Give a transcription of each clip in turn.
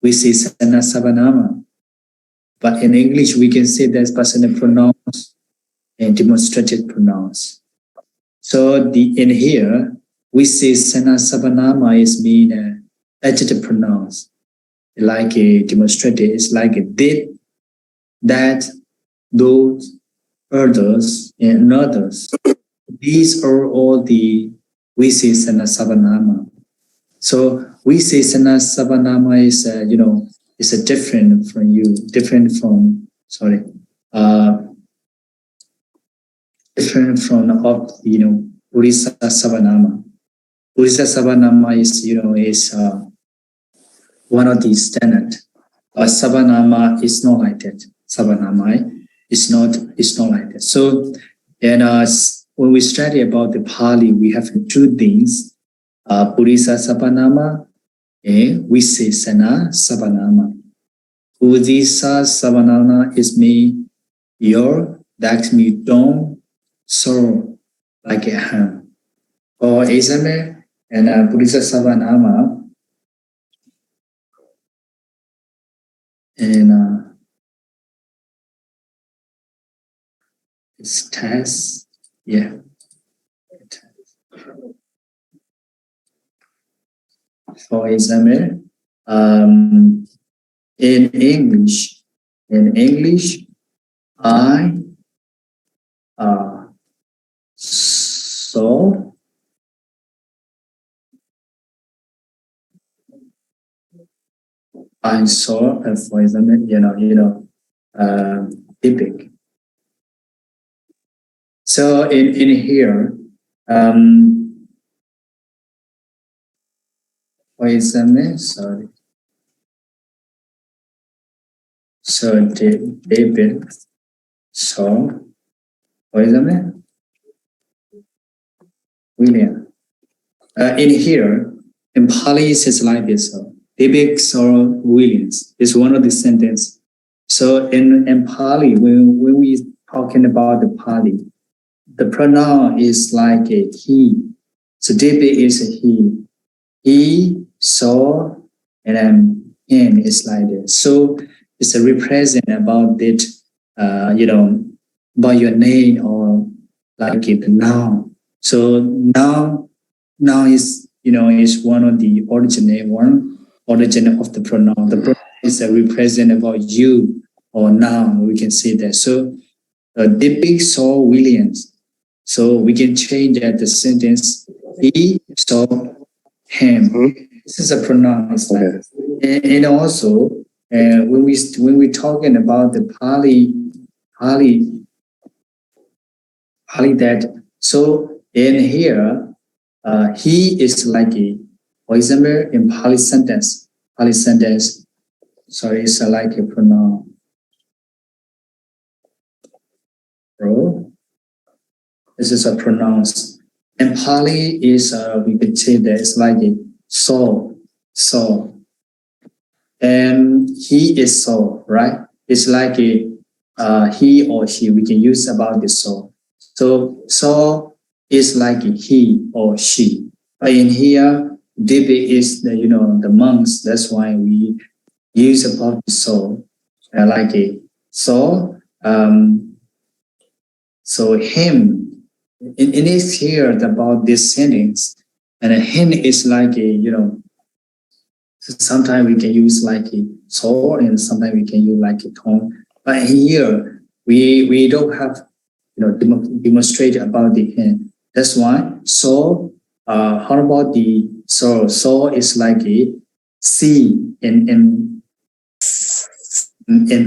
we say sana sabanama. But in English, we can say there's personal pronouns and demonstrative pronouns. So in here, we say sana sabanama is mean adjective pronouns, like a demonstrative. It's like a did, that, those, others, and others. These are all the we say sana sabanama. So we say sana sabanama is is a different from different from Urisa sabanama. Urisa sabanama is one of the standard. Sabanama is not like that. Sabanama is not like that. So and when we study about the Pali, we have two things. Purisa sabanama and we say sana sabanama. Purisa sabanama is me, your, that me don't, so like a ham. Or example, and Purisa sabanama and it's test, yeah. For example, in English, I saw for example, epic. So in here, for example, sorry. So David saw, for example, William. In here, in Pali, it's like this. So David saw Williams. It's one of the sentence. So in Pali, when we talking about the Pali, the pronoun is like a he. So David is a he. He saw, and then him is like this. So it's a represent about that, by your name or like the noun. So now is is one of the origin of the pronoun. The pronoun is a represent about you or noun. We can say that. So David saw Williams. So we can change that the sentence. He saw him. This is a pronoun. And also when we talking about the Pali that, so in here he is like a, for example, in Pali sentence, sorry, it's like a pronoun. Bro, this is a pronoun. And Pali is we could say that it's like a saw. And he is saw, right? It's like a he or she. We can use about the saw. So saw is like a he or she. But in here, David is the monks. That's why we use about the saw, like a saw. So him. It is here about this sentence, and a him is like a sometimes we can use like a saw, and sometimes we can use like a tone. But here we don't have demonstrate about the him. That's why. So how about the saw? Saw is like a see in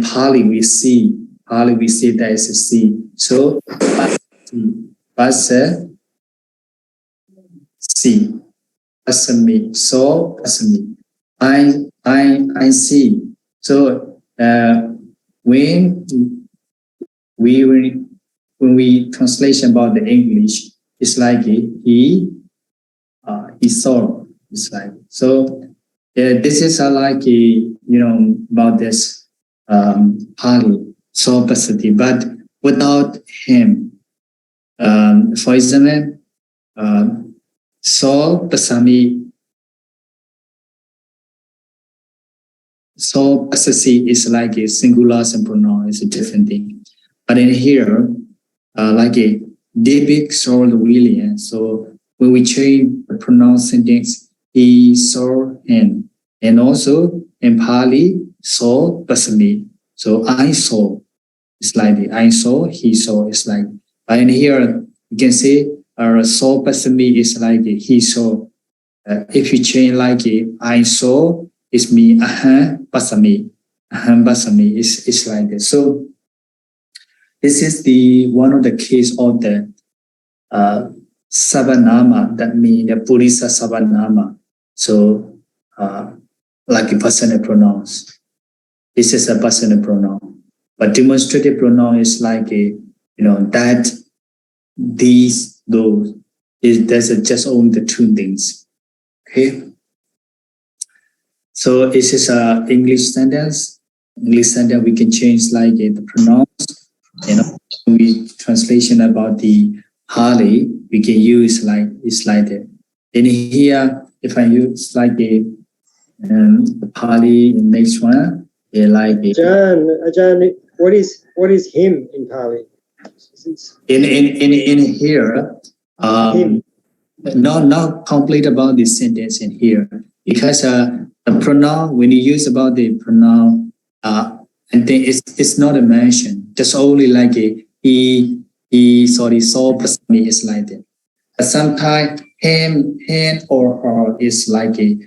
Pali we see. That is a see. So Basa see. Basami. So basami. I see. So when we translation about the English, it's like he saw. It's like so. This is like about this Pali saw pasati, but without him. For example, saw pasami. so possessive is like a singular and pronoun is a different thing. But in here, like a David saw William. So when we change the pronoun sentence, he saw him. And also in Pali, saw possessive. So I saw. It's like the I saw, he saw. It's like, but in here you can say saw possessive is like a, he saw. If you change like a, I saw, it's me pasami. Pasami is like this. So this is the one of the case of the savanama, that means the purisa savanama. So like a personal pronouns. This is a personal pronoun. But demonstrative pronoun is like a, that, these, those. There's just only the two things. Okay. So this is a English sentence. English sentence we can change like the pronouns. We translation about the Pali, we can use like it's like that. In here, if I use like the Pali in next one, like Ajahn, what is him in Pali? In here, not complete about this sentence in here, because the pronoun, when you use about the pronoun, I think it's not a mention, just only like a he saw me is like that. But sometimes him or her is like a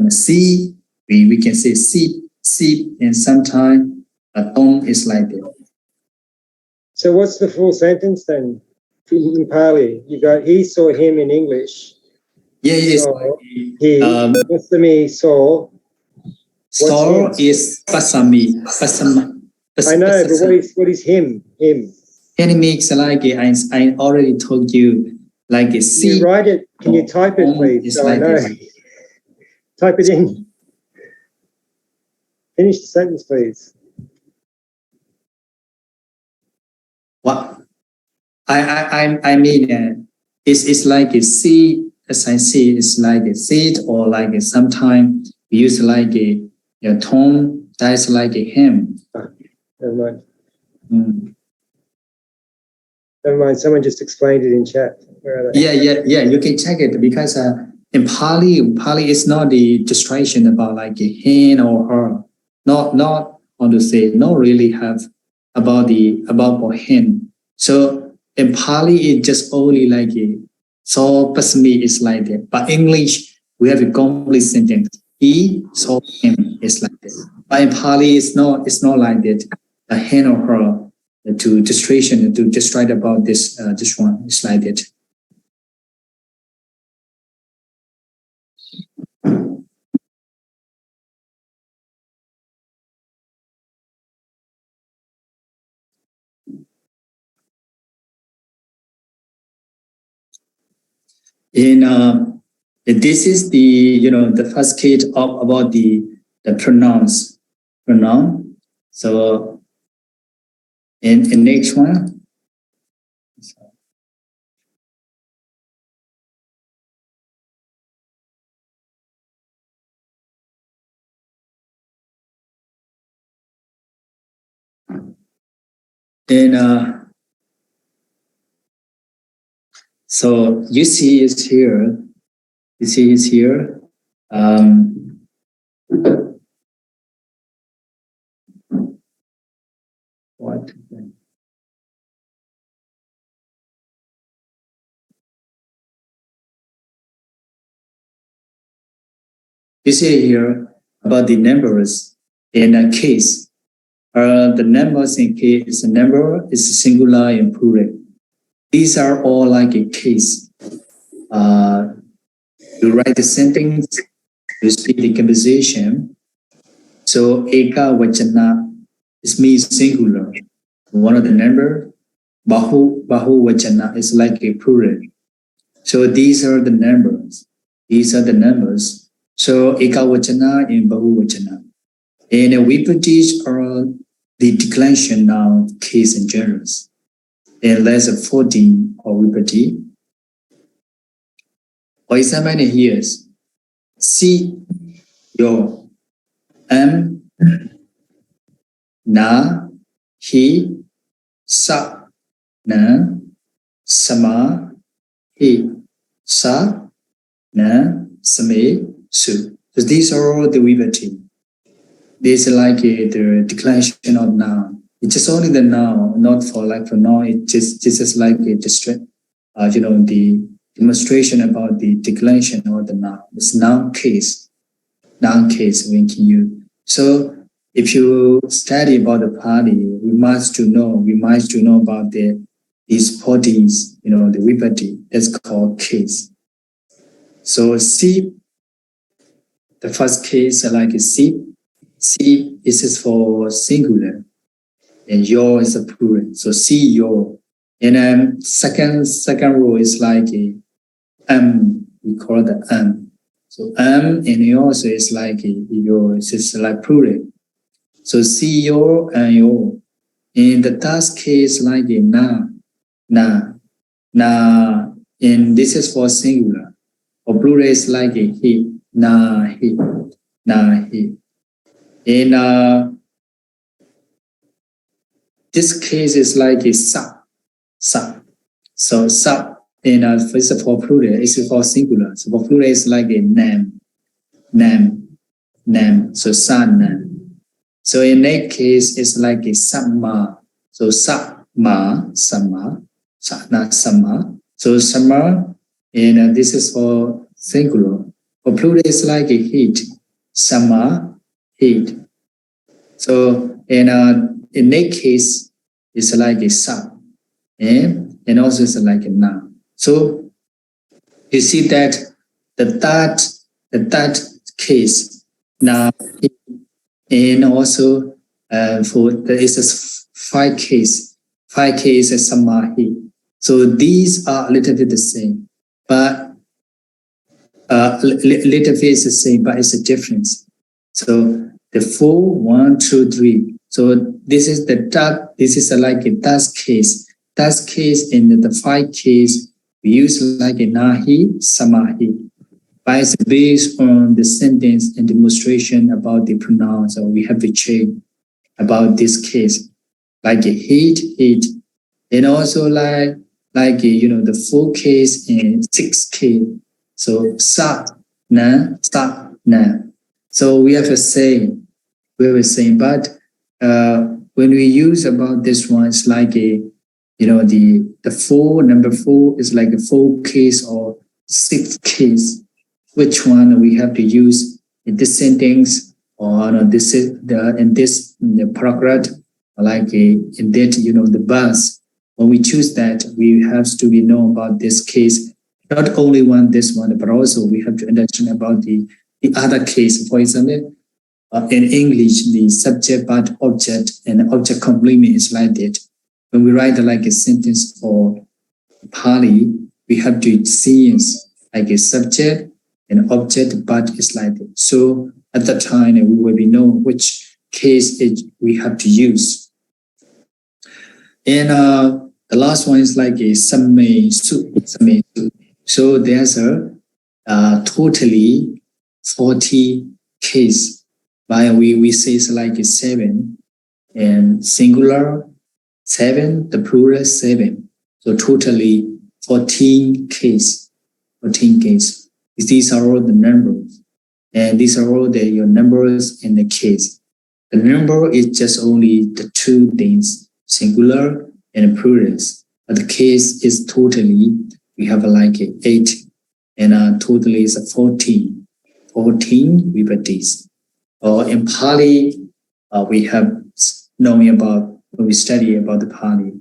see, we can say see, and sometimes Tom is like that. So what's the full sentence then in Pali? You got he saw him in English. Yeah, yes. So he pasami saw. Saw is pasami. I know, but what is him? Him. It makes like I already told you, like a see. You write it. Can you type it, please? So like I know. Type it in. Finish the sentence, please. What? I mean, it's like a see. As I see, it's like a seed, or like sometimes we use like a tone. That's like a him. Never mind. Never mind. Someone just explained it in chat. Where are they? Yeah. You can check it, because in Pali is not the distraction about like a him or her. Not how to say. Not really have about for him. So in Pali, it just only like a. So pasami is like that. But English, we have a complete sentence. He saw him is like that. But in Pali, it's not like that. A him or her to distration, to just write about this one. It's like that. This is the the first case about the pronoun. So in next one. And so you see it's here. You see it's here. What? You see here about the numbers in a case. The numbers in case, the number is singular and plural. These are all like a case. You write the sentence, you speak the conversation. So eka vachana is means singular. One of the number, bahu vachana is like a plural. So these are the numbers. So eka vachana and bahu vachana. And we produce the declension noun, case, and generals. And less than 14 or repeat. For example, here, see, your, am, Na, he, sa, na, sama, he, sa, na, same, su. So these are all the vibhati. This is like the declension of noun. It's just only the noun, not for like for noun. It just is like a the demonstration about the declension of the noun. It's noun case when can you. So if you study about the Pali, we must to know about these bodies, the vibhati. That's called case. So see, the first case like see. See, this is for singular, and your is a plural. So see your, and second row is like a we call the So and also is like your. It's like plural. So see your and your. In the third case like a na, and this is for singular. Or plural is like a he, na he. In this case is like a sa. So sa in first of all plural is for singular. So for plural is like a nam. So sa nam. So in that case it's like a sama. So sama. So sama, and this is for singular. For plural is like a heat. Sama, heat. So in that case, it's like a sa, and also it's like a noun. So you see that the third case now, and also for there is five cases samahi. So these are a little bit the same, but little bit is the same, but it's a difference. So the 4, 1, 2, 3. So this is the third. This is like a third case. Third case in the 5 case we use like a nahi, samahi. But it's based on the sentence and demonstration about the pronouns. So we have to change about this case, like a heat, and also like the 4 case and 6 case. So sa, na. So we have a saying, but when we use about this one, it's like the number 4 is like a 4 case or 6 case. Which one we have to use in this sentence or in this paragraph, like in that the bus. When we choose that, we have to know about this case. Not only this one, but also we have to understand about the other case. For example, in English, the subject, part, object, and object complement is like that. When we write like a sentence for Pali, we have to see like a subject and object, but is like that. So at that time, we will know which case we have to use. And the last one is like a same su. So there's a totally 40 case. But we say it's like a 7 and singular 7, the plural 7. So totally 14 case. These are all the numbers. And these are all your numbers in the case. The number is just only the 2 things, singular and plural. But the case is totally, we have like 8, and totally is 14 vibhatis. Or in Pali, we have knowing about, when we study about the Pali,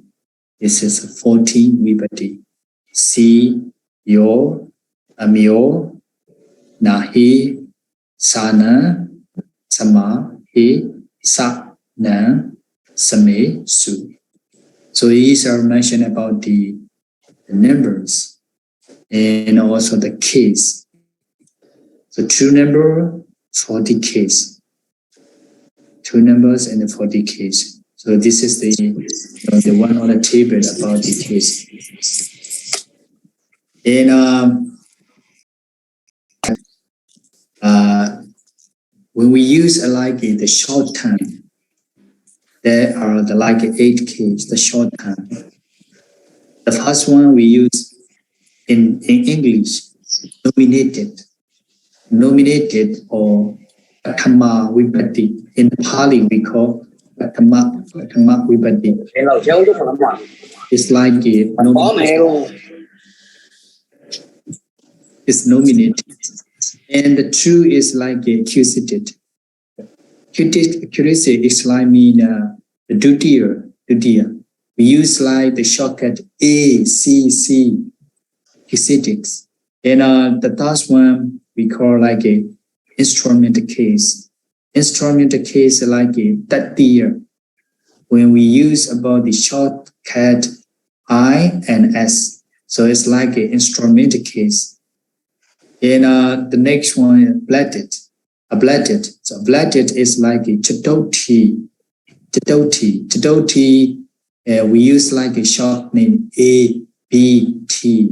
this is 14 vibhati. Si, yo, amyo, nahi, sana, sama, he, sa, na, same, su. So these are mentioned about the numbers and also the case. So 2 number, 40 case. 2 numbers and 40 case. So this is the one on the table about the case. And when we use the short term, there are the 8 cases, the short term. The first one we use in English, nominated or Dhamma Vipatti. In Pali we call Dhamma Vipatti. It's it's nominated. And the two is accusative. Accuracy is mean the dutiya. We use the shortcut A, C, C, accusatives. And the third one we call a instrument case. Instrument case tatiya. When we use about the shortcut I and S. So it's an instrument case. And the next one is blatted. So blatted is chadoti. We use a short name A, B, T.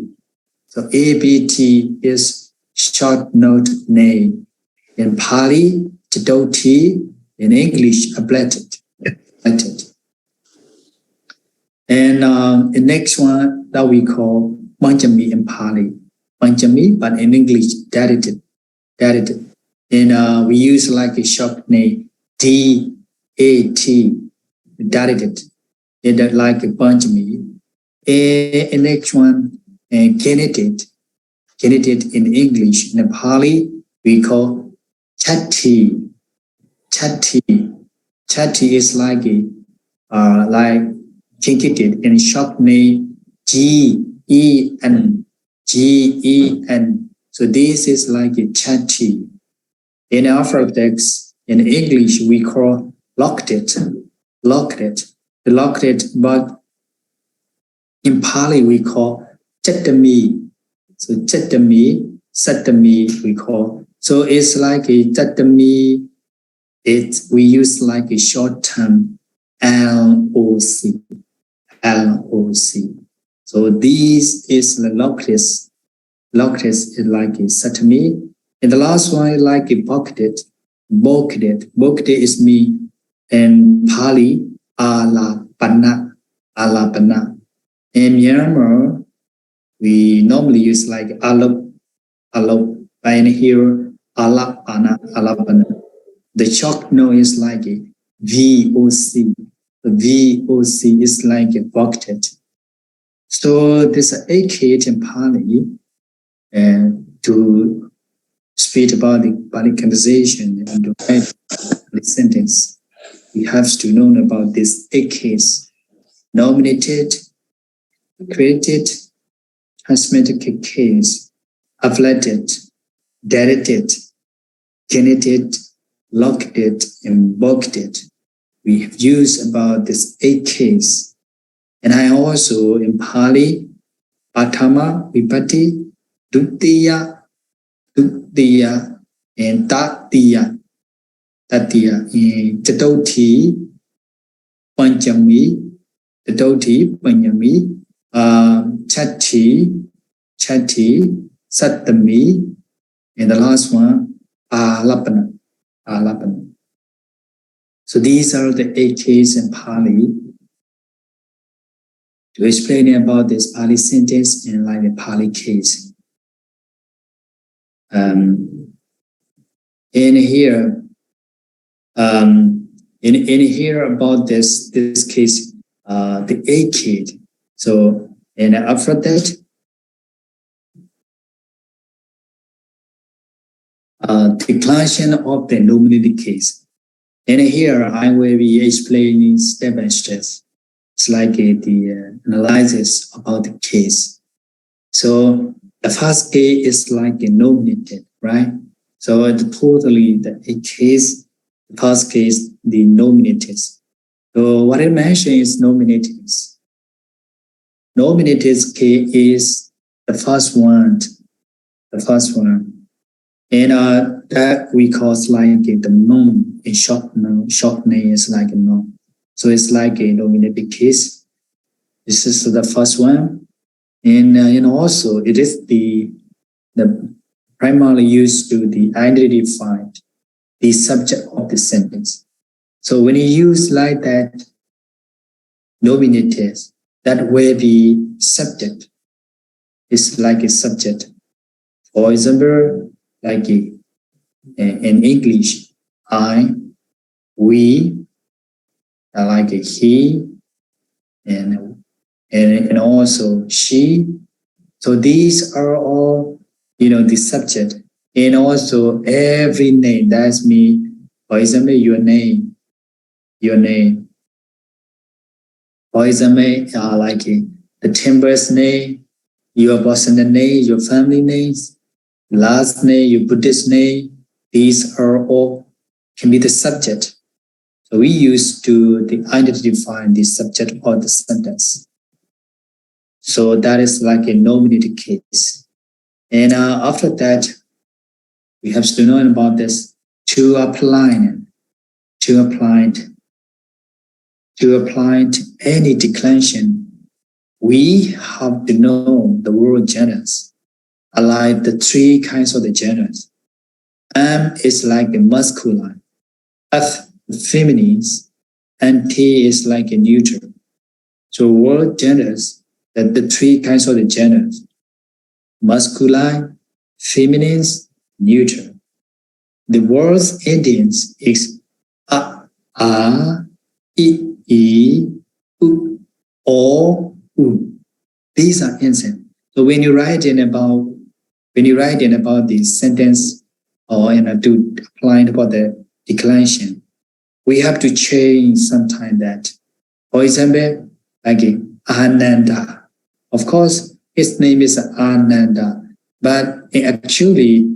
So A, B, T is short note name. In Pali, chadoti. In English, blatted. And the next one that we call Panchami in Pali. Panchami, but in English, directed. And we use a short name D-A-T, directed. And Panchami. And the next one, candidate in English. In Pali, we call Chatti. Chatti is candidate in short name G-E-N. So this is a Chatti. In alphabetics, in English, we call locked it. But in Pali, we call chattami. So chattami, satami, we call. So it's a chattami. We use a short term LOC. So this is the locus. Locus is satami. And the last one is pocketed. Bokdet is me. And Pali, alapana. In Myanmar, we normally use alop. And here, alapana. The short note is VOC. The VOC is pocketed. So there's an 8 case in Pali to speak about the Pali conversation and to write the sentence. We have to know about this 8 case: nominated, created, transmitted case, afflicted, directed, candidate, locked it, invoked it. We have used about this 8 case. And I also in Pali, Prathama, Vipatti, Dutiya, and Tatiya. In Chadoti, Panchami, Chatti, Satami, and the last one, Alapana. So these are the 8 cases in Pali. To explain about this Pali sentence and the Pali case. In here about this case, the 8 case. So and after that, declaration of the nominated case. And here I will be explaining step by step. It's the analysis about the case. So the first case is nominated, right? So totally the case, the first case, the nominated. So what I mentioned is nominated. Nominated case is the first one. And that we call the noun in short name is a noun. So it's a nominated case. This is the first one. And also it is the primarily used to the identified the subject of the sentence. So when you use like that nominative, that way the subject is like a subject. For example, like in English, I, we, like he, and also she. So these are all, the subject. And also every name, that's me. For example, your name. For example, like the timber's name, your personal name, your family names, last name, your Buddhist name. These are all can be the subject. So we use to identify the subject of the sentence. So that is like a nominative case. And after that, we have to know about this to apply any declension. We have to know the word genders, like the three kinds of the genders. M is like the masculine, F the feminine, and T is like a neutral. So word genders, that the three kinds of the genders: masculine, feminine, neutral. The word's endings is a, I, u, o, u. These are instant. So when you write in about the sentence or to apply about the declension, we have to change sometime that. For example, like Ananda. Of course, his name is Ananda, but actually,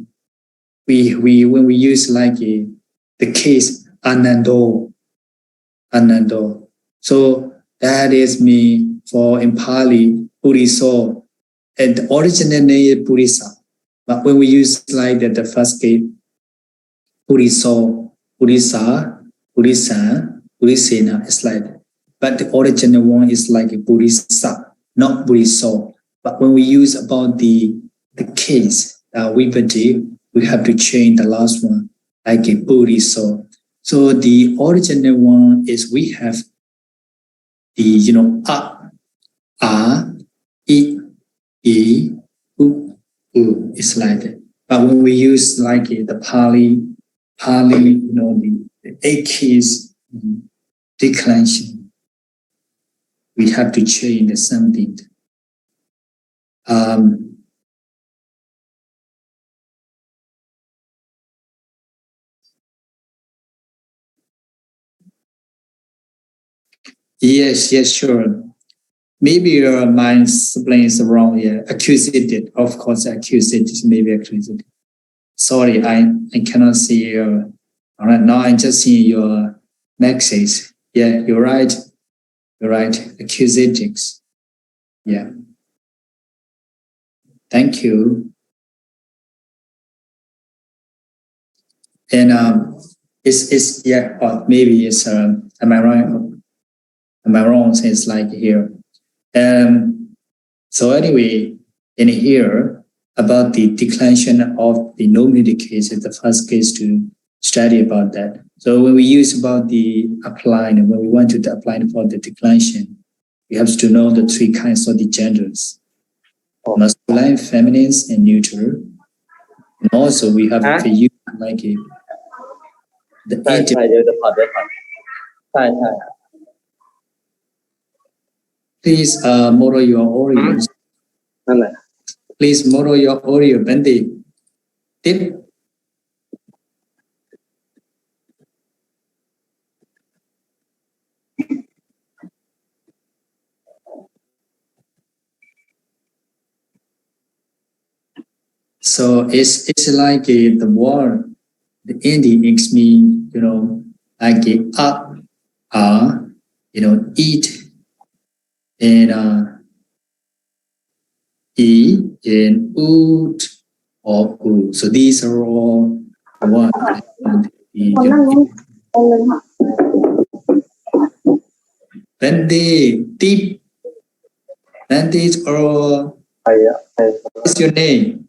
when we use like the case Anando. So that is me for in Pali Puriso, and the original name is Purisa. But when we use like that, the first case Puriso, Purisa, Purisana, it's like that. But the original one is like a Purisa, not Puriso. But when we use about the case we have to change the last one like a Puriso. So the original one is we have the a, i, u, it's like that. But when we use like the Pali, the 8 keys declension, we have to change the something. Yes, sure. Maybe your mind explains wrong. Yeah, accusative. Of course, accusative. Maybe accusative. Sorry, I cannot see your. All right, now I'm just seeing your message. Yeah, you're right. Accusatives. Yeah. Thank you. And it's yeah. Or maybe it's am I right? Am I wrong? It's like here. So anyway, in here about the declension of the nominative case is the first case to study about that. So when we use about the applying, when we want to apply for the declension, we have to know the 3 kinds of the genders: masculine, feminine, and neutral. And also we have to use like the Please model your audience. Please model your audio, Bendy. Tip. So it's like the word, the ending makes me, like up, eat, and e and oot or oo. So these are all one. Bendy, tip. Bendy or what's your name?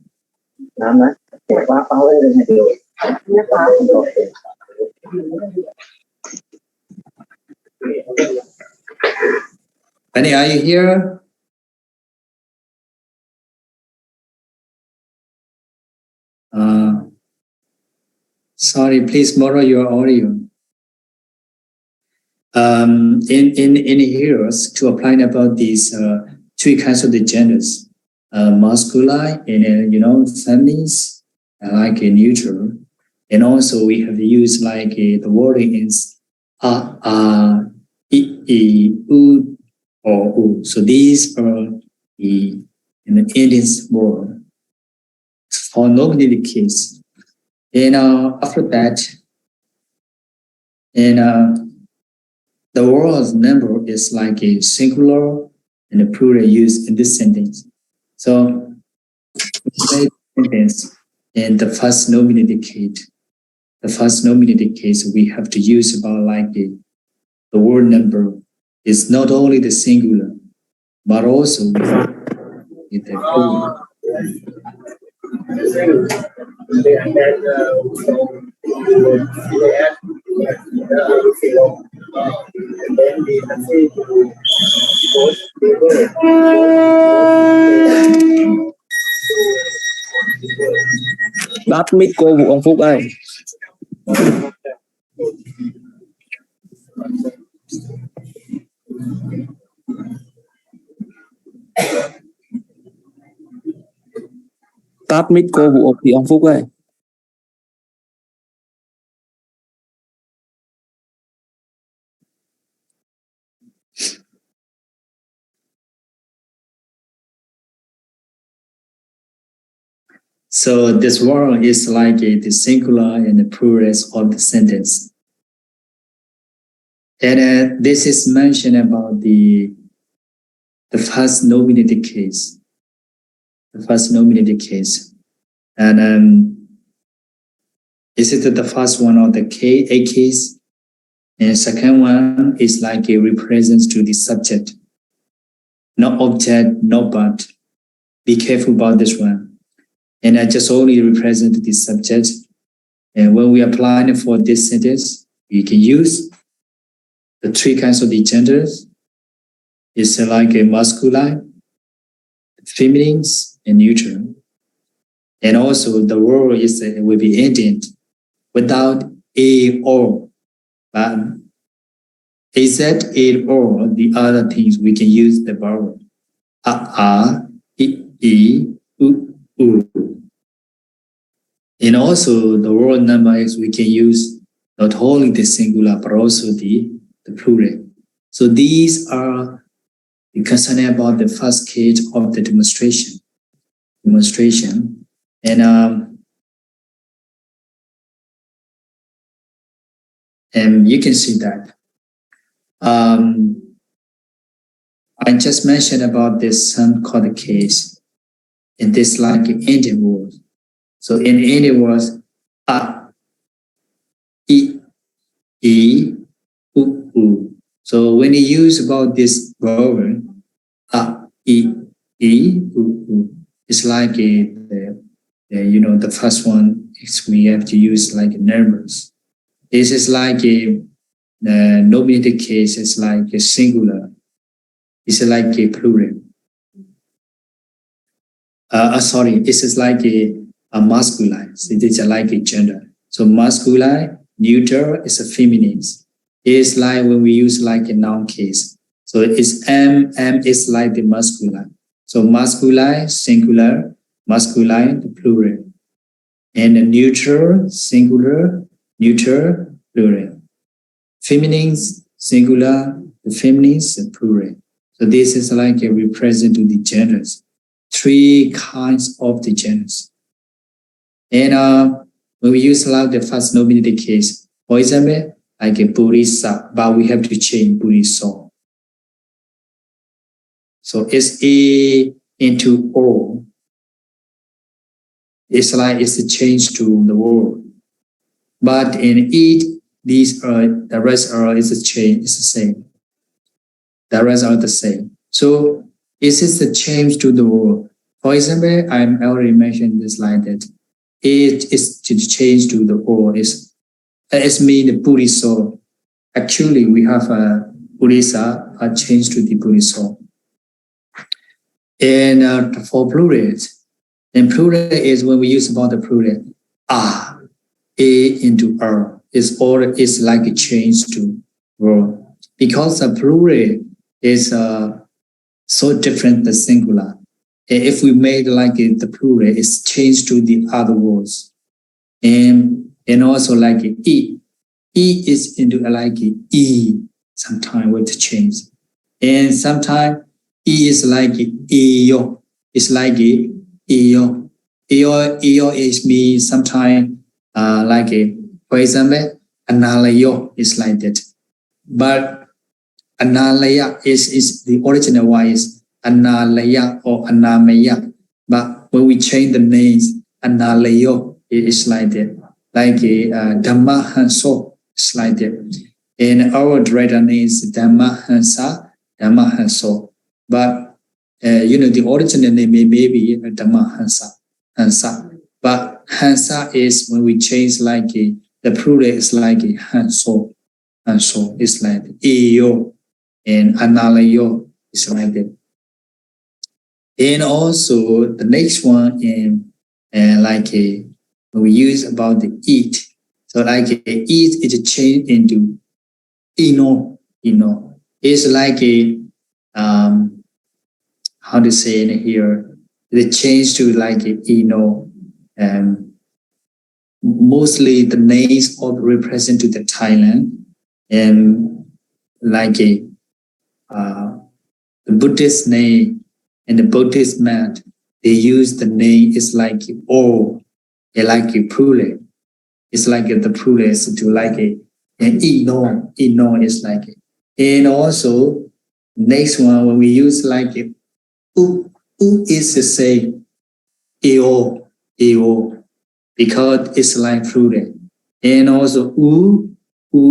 Penny, are you here? Sorry, please borrow your audio. In here, to apply about these three kinds of the genders, masculine and feminines, like a neutral, and also we have used like the wording is u, or u. So these are the in the Indian word for nominative case. And after that, and the word's number is like a singular and a plural used in this sentence. So, sentence in the first nominative case, we have to use about like the word number is not only the singular, but also the plural. Bác mic cô vụ ông Phúc ơi. Tắt mic cô vụ ông Phúc ơi. So this word is like the singular and the plural of the sentence. And this is mentioned about the first nominative case. The first nominative case. And is it the first one of the a case? And the second one is like a represents to the subject. No object, no but. Be careful about this one. And I just only represent the subject. And when we apply it for this sentence, we can use the three kinds of the genders. It's like a masculine, feminines, and neutral. And also the word is will be ended without a or. But is that a or the other things we can use the vowel e, u. And also the word number is we can use not only the singular but also the plural. So these are the concern about the first case of the demonstration. And you can see that. I just mentioned about this some called case in this like Indian word. So in Indian words, e, u. So when you use about this vowel, e, u, it's like the first one is we have to use like numbers. This is like a nominative case. It's like a singular. It's like a plural. Sorry, this is like a masculine. So it is like a gender. So masculine, neutral is a feminine. It's like when we use like a noun case. So it's M is like the masculine. So masculine, singular, masculine, the plural. And the neutral, singular, neutral, plural. Feminines, singular, the feminines, the plural. So this is like a represent to the genders. Three kinds of the genders. And when we use like the first nominative case, for example, like a Burisa, but we have to change Buriso. So it's A into O. It's like it's a change to the word. But in it, these are the rest are is a change, it's the same. The rest are the same. So this is the change to the word. For example, I already mentioned this like that. it is to change to the O. It's mean Puriso. Actually, we have a Purisa, a change to the Puriso. And for plural, and plural is when we use about the plural, A into R is like a change to verb. Because the plural is so different than singular. If we made like the plural, it's changed to the other words. And also like E. E is into like E, sometimes with change. And sometimes E is like EO. It's like EO. EO is me sometimes like for example, Analayo is like that. But Analaya is the original one is Analaya or Anamaya. But when we change the names, Analayo is like that. Like Dhamma Hanso is like that. And our director name is Dhamma Hansa, Dhamma Hanso. But the original name may be Dhamma Hansa. But Hansa is when we change like the plural is like Hanso. Hanso is like Eo. And Analayo is like that. And also the next one like when we use about the eat. So like eat is changed into ino. It's like how to say it here? They change to like ino. Mostly the names all represent to the Thailand, and like the Buddhist name and the Buddhist mat, they use the name is like O, like a plural. It's like the plural is to like and ino is like it. And also next one when we use like u is the same eo because it's like plural. And also u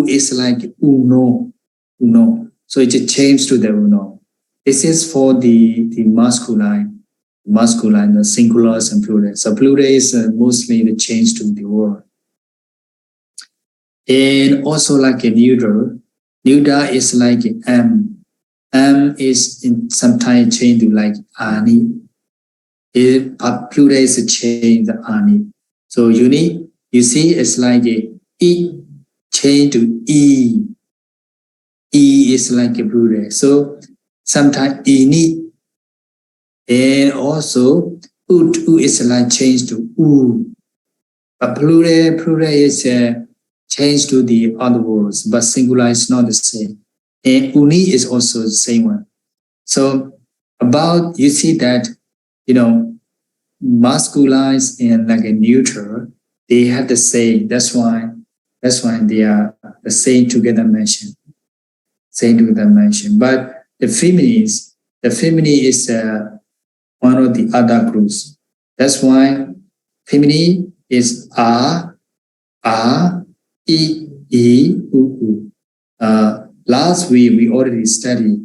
is like uno. So it changed to the uno. This is for the masculine, the singulars and plural. So plural is mostly the change to the word. And also like a neuter is like M. M is sometimes changed to like ani. Plural is changed to ani. So you see it's like E change to E. E is like a plural. So sometimes ini. And also u is like changed to u. But plural is changed to the other words, but singular is not the same. And uni is also the same one. So about you see that masculine and like a neutral, they have the same. That's why they are the same together mentioned. But the feminine is one of the other groups. That's why feminine is a, e, u. Last week we already studied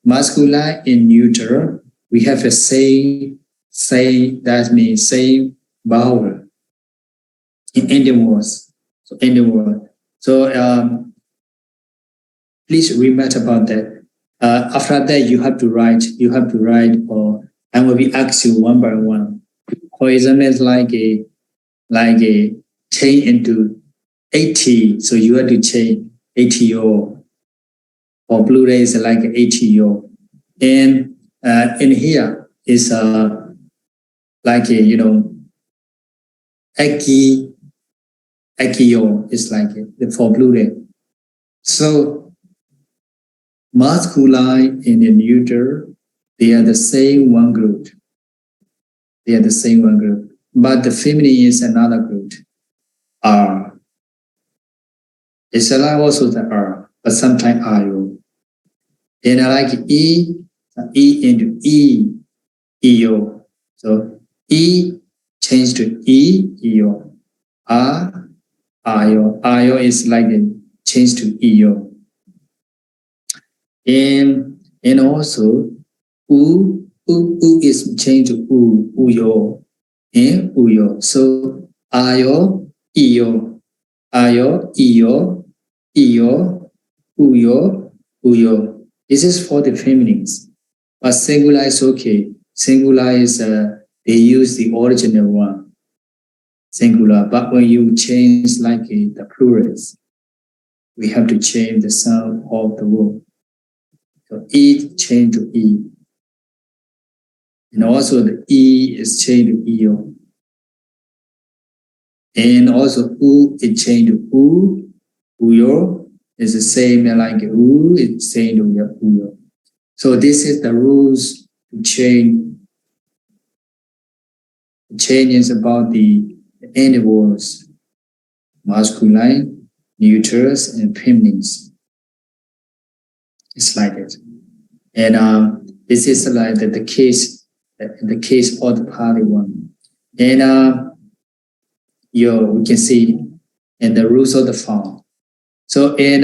masculine and neutral. We have a same, that means same vowel in Indian words. So please remember about that. After that, you have to write, or I will be asked you one by one. For example, it's like a change into 80. So you have to change ATO. Or plural is like ATO. And in here is like Akio is like the for plural. So masculine and the neuter, they are the same one group. But the feminine is another group. R. It's also the R, but sometimes IO. And I like E into EO. So E changed to EO. R, IO. IO is like a change to EO. And also U is changed to Uyo and Uyo. So Ayo, iyo, ayo, iyo, iyo, uyo, uyo. This is for the feminines. But singular is okay. Singular is they use the original one. Singular. But when you change like the plurals, we have to change the sound of the word. So E change to E. And also the E is changed to EO. And also U is changed to U, Uyo. It's the same like U, it's changed to Uyo. So this is the rules to change. Changes about the end words, masculine, neutrals, and feminines. It's like it. And this is like the case of the Pali one. And we can see in the rules of the form. So in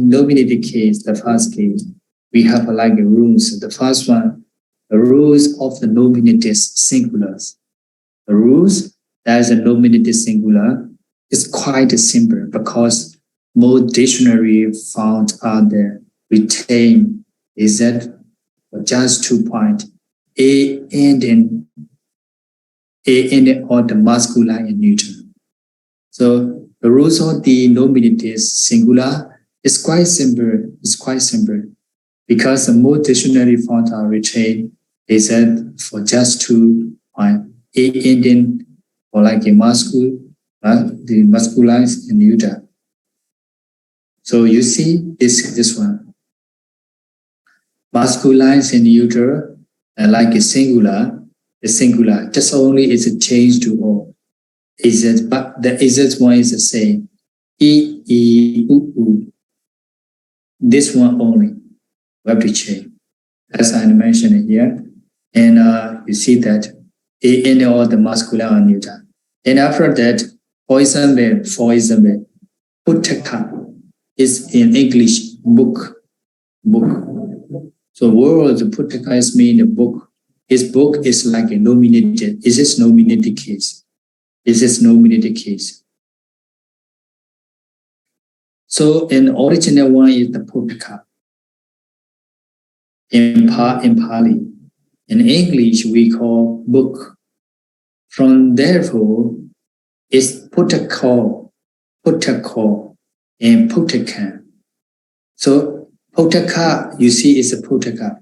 nominative case, the first case, we have like rules. The first one, the rules of the nominative singulars. The rules that is a nominative singular is quite simple because most dictionary found are there retain is that just 2 points. A ending on the masculine and neutral. So the rules of the nominative singular is quite simple. It's quite simple because the most dictionary found are retained is that for just 2 points. A ending or like a masculine, the masculine and neutral. So you see this one. Masculine and neutral, like a singular, the singular just only is a change to O. Is it? But the is one is the same. E, E, U, U. This one only. We have to change. As I mentioned here. And you see that in all the masculine and neutral. And after that, for example, puttaka is in English book. So word puttaka is mean a book. His book is like a nominated. Is this nominated case? Is this nominated case? So an original one is the puttaka. In Pali. In English, we call book. From therefore, it's puttaka, and puttakan. So puttaka, you see, is a puttaka.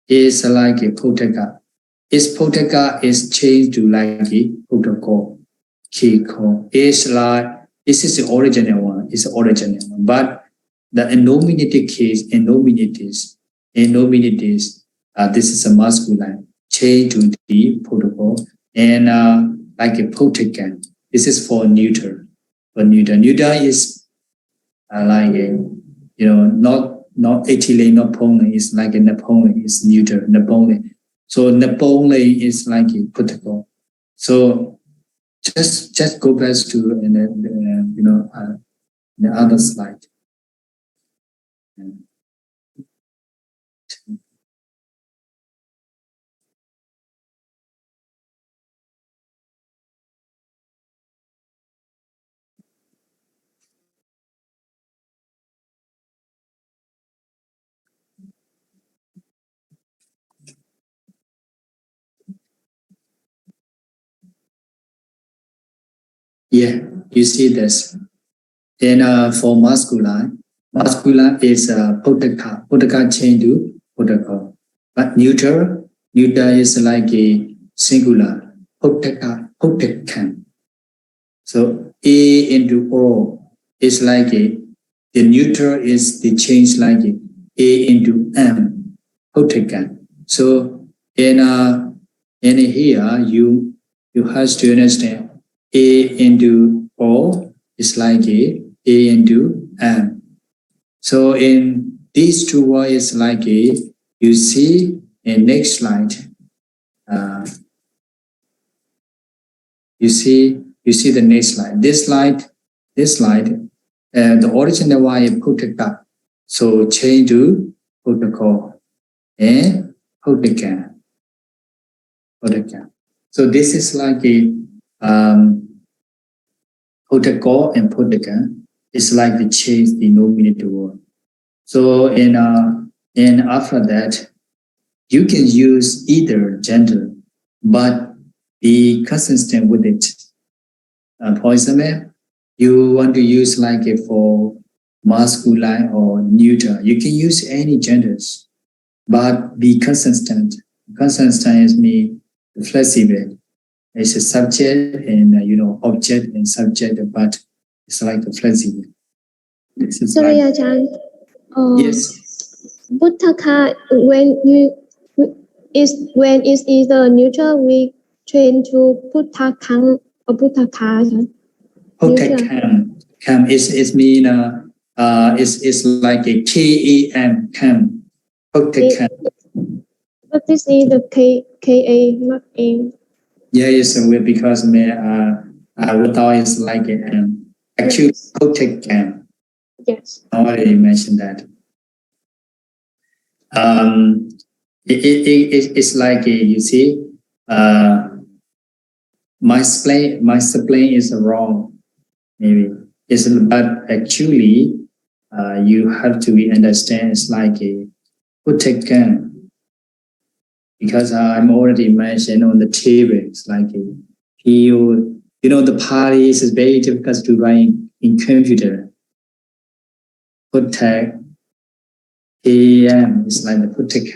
It's like a puttaka. Its puttaka is changed to like a puttaka. It's like this is the original one. It's the original one, but the nominative case and nominatives, this is a masculine change to the protocol and like a puttakan. This is for neuter. For neuter, neuter is like a, not Italy, not Poland. It's like a Napoleon. It's neuter, Napoleon. So Napoleon is like a protocol. So just go back to the other slide. Yeah, you see this. And for masculine is puttaka. Puttaka change to puttaka. But neuter is like a singular. Puttaka, puttakan. So A into O is like the neuter is the change like A into M. Puttakan. So in here you have to understand A into O is like A into M. So in these two words like a, you see in next slide. You see the next slide. This slide, the original one is puttaka. So change to protocol and puttakan. Protocol. So this is like a protocol and protocol. It's like the change the nominative word. So and after that, you can use either gender, but be consistent with it. For example, you want to use like a for masculine or neuter. You can use any genders, but be consistent. Consistent is mean flexible. It's a subject and object and subject, but it's like a flexible. This is Sorry, like, Ajahn. yes. Buddhaka, when is either neutral, we change to Buddhakang or Buddhaka. Cam is mean is like a KAM cam. Cam. But this is the KA, not A. Yeah, yes, because without is like a M. Actually, cam. Yes. I already mentioned that. It's like you see, my spelling is wrong. Maybe it's, but actually, you have to understand it's like a cam. Because I'm already mentioned on the table, it's like the Pali is very difficult to write in computer. Protect AM is like the protect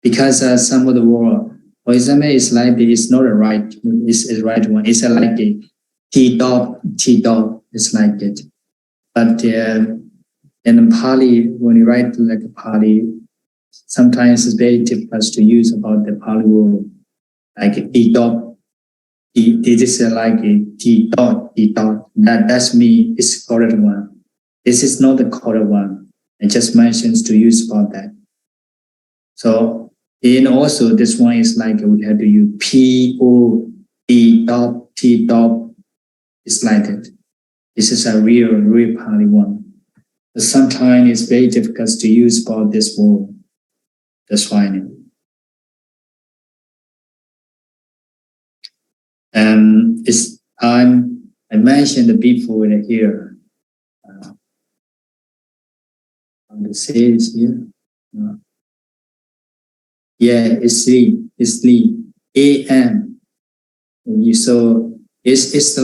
because some of the word, for example, it's like it's not a right, it's a right one. It's like a T dot. It's like it, but in Pali, when you write like a Pali, sometimes it's very difficult to use about the Pali word, like a T dot. It is like a T dot. That's me. It's correct one. This is not the correct one. It just mentions to use about that. So, and also this one is like we have to use P-O-T dot. It's like it. This is a real Pali one. But sometimes it's very difficult to use about this word. That's why. I mentioned before here. On the sales here. Yeah, it's Lee. AM. So it's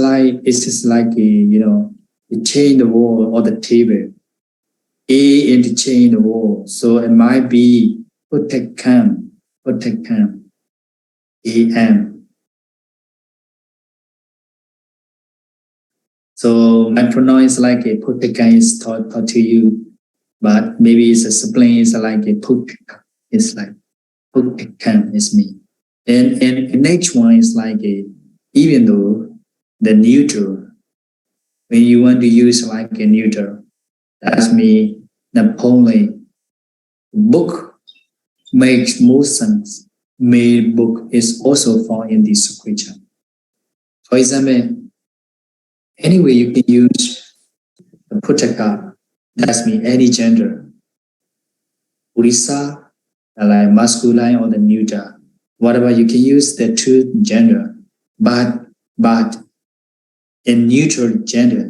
like you change the wall or the table. A and change the wall. So it might be protect cam. AM. So my pronoun is like a protect is taught to you, but maybe it's a spelling is like a put. It's like protect is me. And next one is like even though the neuter, when you want to use like a neuter, that's me, Napoleon. Book makes more sense. Made book is also found in this scripture. For example, anyway, you can use the Putaka, that's me, any gender. Urisa, like masculine or the neuter. Whatever, you can use the two gender, but in neutral gender,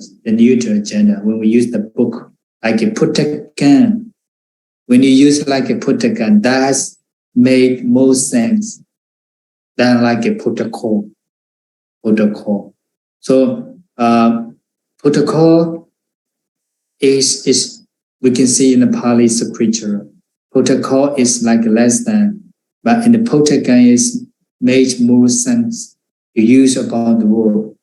when we use the book, like a Putakan, when you use like a Putakan, that's made more sense than like a protocol. So protocol is we can see in the Pali scripture. Protocol is like less than, but in the protocol is made more sense to use about the word.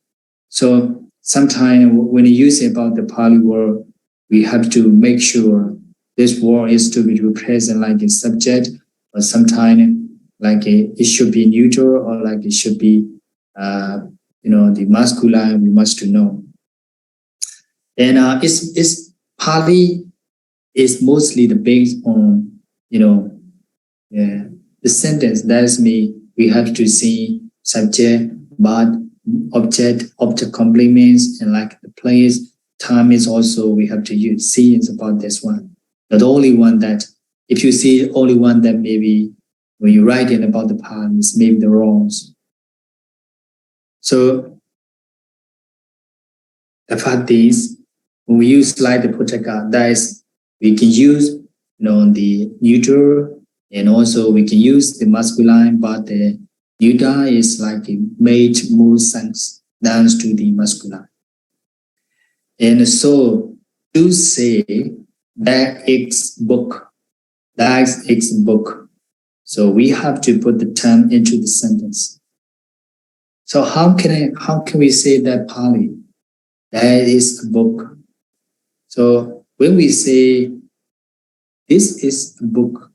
So sometimes when you use about the Pali word, we have to make sure this word is to be represented like a subject, or sometimes like it should be neutral, or like it should be the masculine. We must know. And it's Pali is mostly the based on the sentence. That's me. We have to see subject, but object complements, and like the place, time is also we have to see is about this one. Not the only one that if you see only one that maybe when you write in about the Pali, it's maybe the wrongs. So about these, when we use like the Puttaka, that is, we can use the neuter, and also we can use the masculine, but the neuter is like a made more sense down to the masculine. And so to say that X book, that's X book. So we have to put the term into the sentence. So how can we say that Pali? That is a book. So when we say this is a book,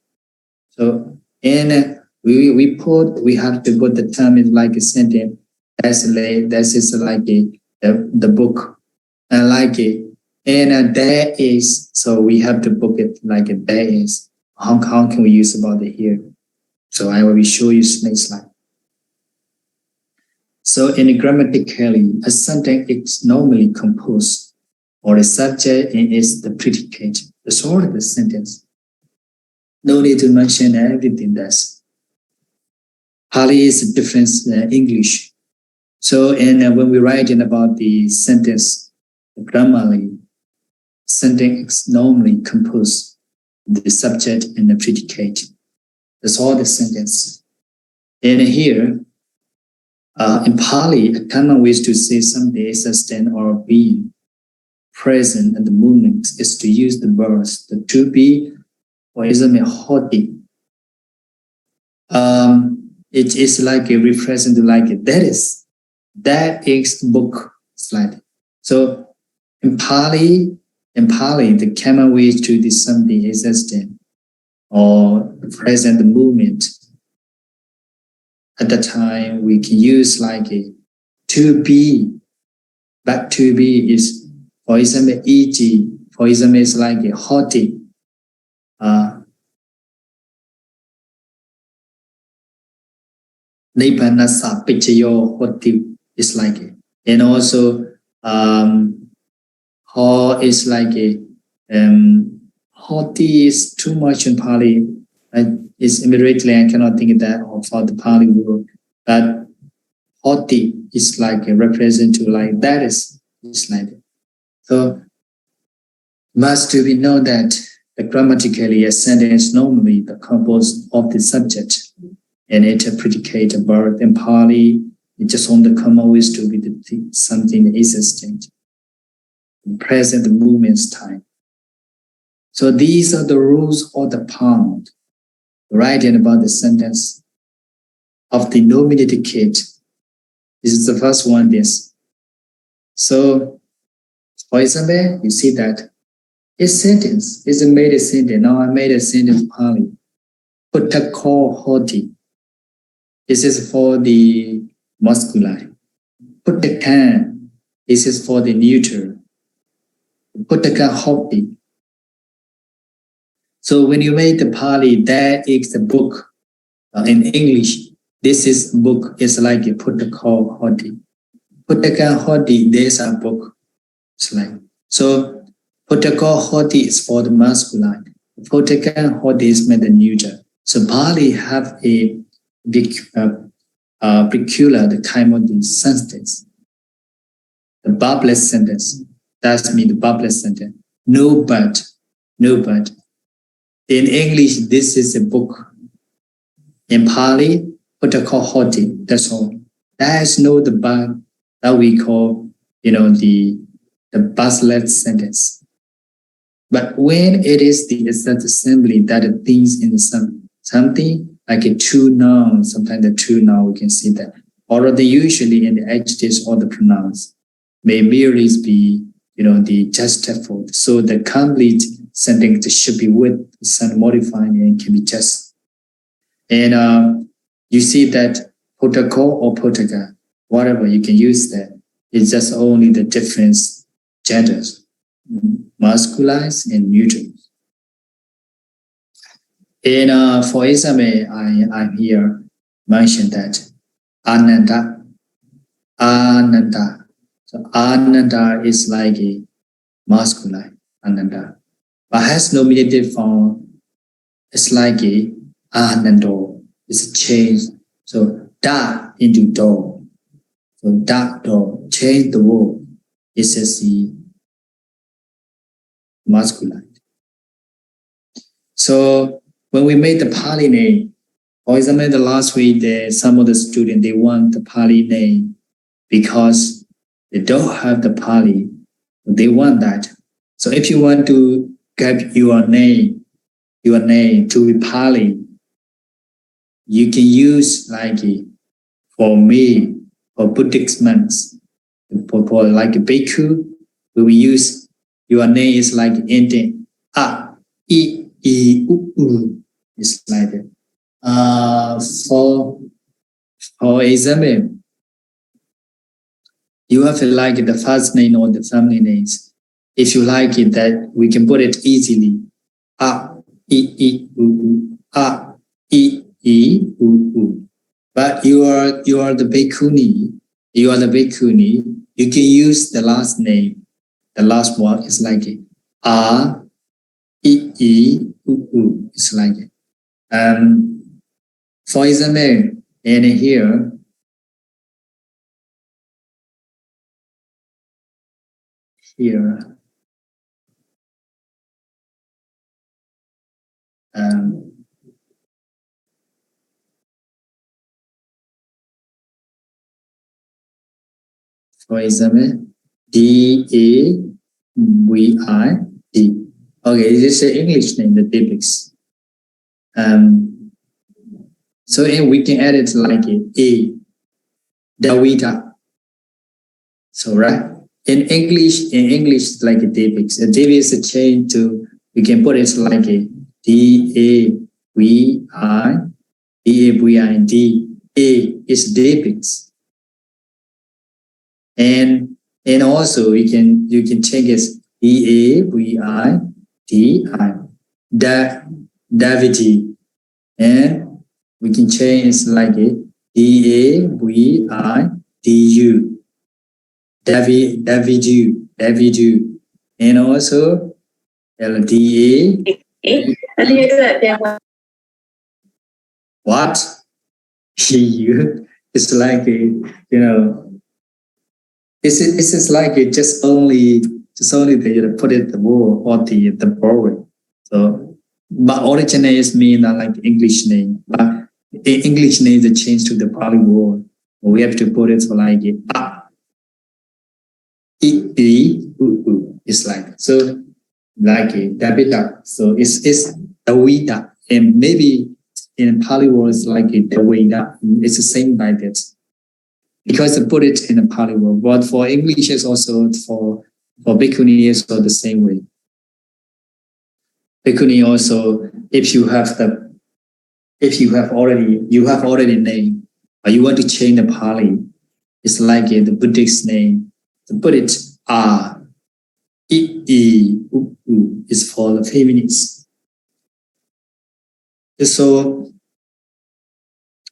so and we have to put the term in like a sentence. That's like the book, and like it. And there is, so we have to book it like a there is. How can we use about it here? So I will show you next slide. So in grammatically, a sentence is normally composed, or a subject is the predicate, the source of the sentence. No need to mention everything that's. Pali is different than English. So when we write in about the sentence, grammarly, sentence is normally composed, the subject and the predicate. That's all the sentence. And here, in Pali, a common way to say something is a stand or being present at the moment is to use the verbs, the to be, for example, hoti. It is like a represent like a, that is book slide. So in Pali, the common way to do something is a stand or present movement. At the time, we can use like a to be, but to be is, for example, e.g., for example, it's like a hoti. Nibanasa pichayo hoti is like it. And also, ho is like a, hoti is too much in Pali. It's immediately, I cannot think of that for the Pali word, but hoti is like a represent to like that is like it. So must be known that the grammatically a sentence normally the composed of the subject and it a predicate a verb. In Pali, it just on the common ways to be the something existent, present movement's time. So these are the rules of the pound. Writing about the sentence of the nominative case. This is the first one, this. So, for example, you see that a sentence is made a sentence. Now I made a sentence Pali. Puttako hoti. This is for the masculine. Puttakan. This is for the neuter. Puttaka hoti. So when you make the Pali, that is the book. In English, this is book is like a Puttaka hoti. Puttaka hoti, there's a book. It's like so. Puttaka hoti is for the masculine. Puttaka hoti is made the neuter. So Pali have a peculiar the kind of the sentence. The verbless sentence. That's mean the verbless sentence. No but. In English, this is a book. In Pali, Puttaka hoti. That's all. There is no the but that we call the buzzless sentence. But when it is the assembly that the things in something like a true noun, sometimes the true noun we can see that, or the usually in the adjectives or the pronouns may merely be the justified. So the complete sentence should be with some modifying and can be just. And you see that Puttako or Puttaka, whatever you can use that. It's just only the difference genders, masculine and neutral. And for example, I'm here mentioned that Ananda. So Ananda is like a masculine, Ananda, but has nominative form. It's like a Anando. It's a change. So da into door. So da door. Change the word. It says the masculine. So when we made the Pali name, for example, the last week, some of the students, they want the Pali name because they don't have the Pali. They want that. So if you want to get your name to be Pali, you can use like for me, for Buddhist monks, for like a bhikkhu, we will use your name is like ending a, I, u, u. It's like for example, you have to like the first name or the family names. If you like it, that we can put it easily. A, I, u, u. A, I, u, u. But you are the bhikkhuni. You are the bhikkhuni. You can use the last name. The last word is like a, I, u, u. It's like it. For example, and here, for example, DAVID. Okay, this is the English name, the Davids. So we can add it like a Davida. So right in English, like a Davids. A David is a change to. We can put it like a DAVID. A is Davids. And also you can change it DAVIDI, Davidi, and we can change it like a DAVIDU, Davidu, and also LDA. What? It's like it's like just only they put it the word or the borrowing. So, but original is mean like English name, but the English name is changed to the Pali word. We have to put it for like a, I, u. It's like so like a Davida. So it's Davida, and maybe in Pali word it's like a Davida. It's the same like that. Because they put it in a Pali word, but for English is also for bhikkhuni is also the same way. Bhikkhuni also, if you have already name, or you want to change the Pali, it's like the Buddhist name. To put it I, u, is for the feminists. So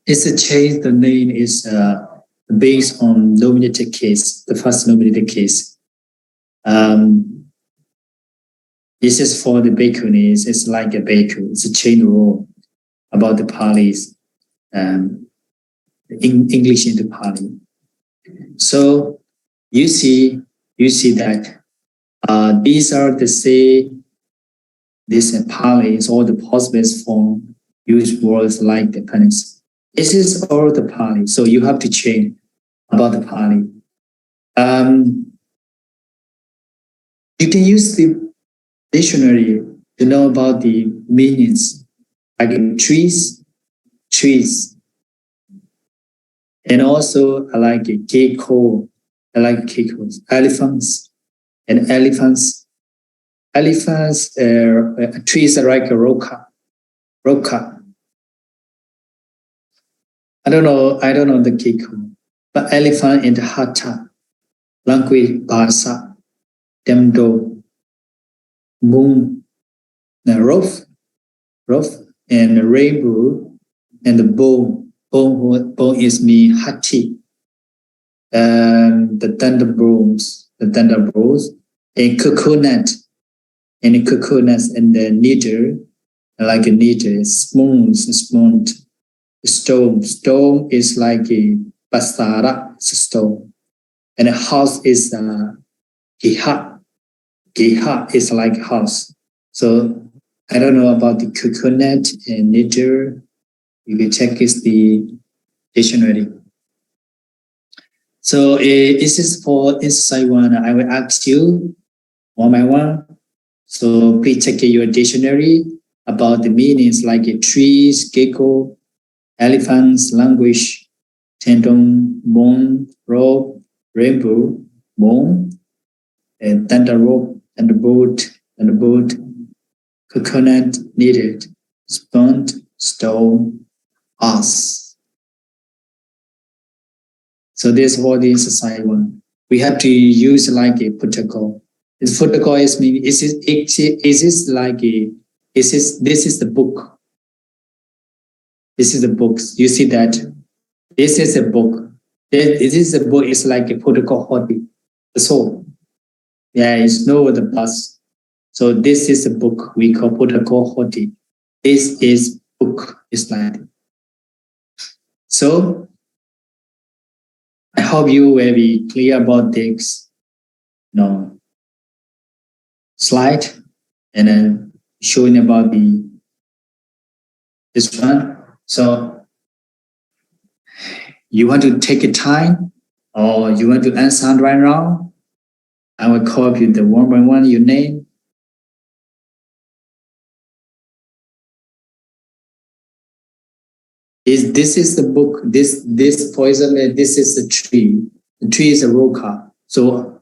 it's a change. The name is based on nominated case, the first nominated case. This is for the bhikkhunis. It's like a bhikkhu. It's a chain rule about the Palis, English into Pali. So you see that these are the this Pali is all the possible form use words like the penance. This is all the Pali. So you have to change about the Pali. You can use the dictionary to know about the meanings, like trees, and also I like keiko, elephants, and elephants. Trees are like a roca. I don't know the keiko, but elephant and hata, language bahasa, demdo, moon, the roof, and rainbow, and the bone is me hati, and the thunderbolts, and coconut, and the needle, like a needle, smooth. Stone. Stone is like a pasara, it's a stone. And a house is giha. Giha is like house. So I don't know about the coconut and nature. You can check is the dictionary. So this is for exercise 1. I will ask you one by one. So please check your dictionary about the meanings like trees, gecko, elephants, language, tendon, bone, rope, rainbow, bone, and thunder rope, thunderbolt, coconut, needed, sponge, stone, us. So this is for the exercise 1. We have to use like a protocol. This protocol is meaning this is the book. This is the books. You see that this is a book. This is a book. It's like a protocol hobby. So yeah, it's no other bus. So this is a book we call protocol hobby. This is book. It's like so. I hope you will be clear about this. No slide and then showing about this one. So you want to take a time or you want to answer right now? I will call you the one by one your name. This is the book. This for example, this is a tree. The tree is a roca. So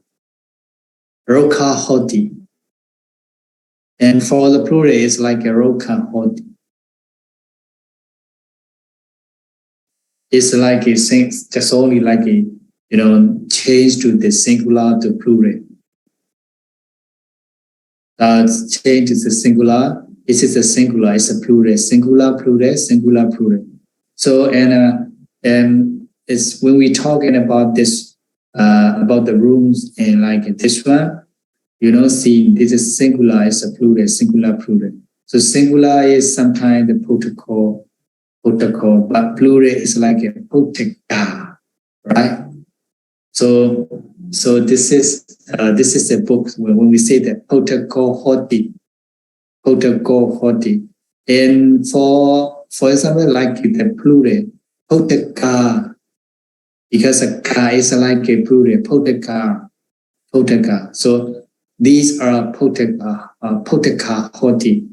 roca hoti. And for the plural, it's like a roca hoti. It's like a just only like a change to the singular to plural. Change to the singular. This is a singular. It's a plural. Singular, plural, singular, plural. So and it's when we're talking about this about the rooms and like this one, see this is singular. It's a plural. Singular, plural. So singular is sometimes the protocol, but plural is like a proteka, right? So this is a book when we say that protocol hoti, and for example like the plural proteka, because a car is like a plural proteka. So these are proteka hoti.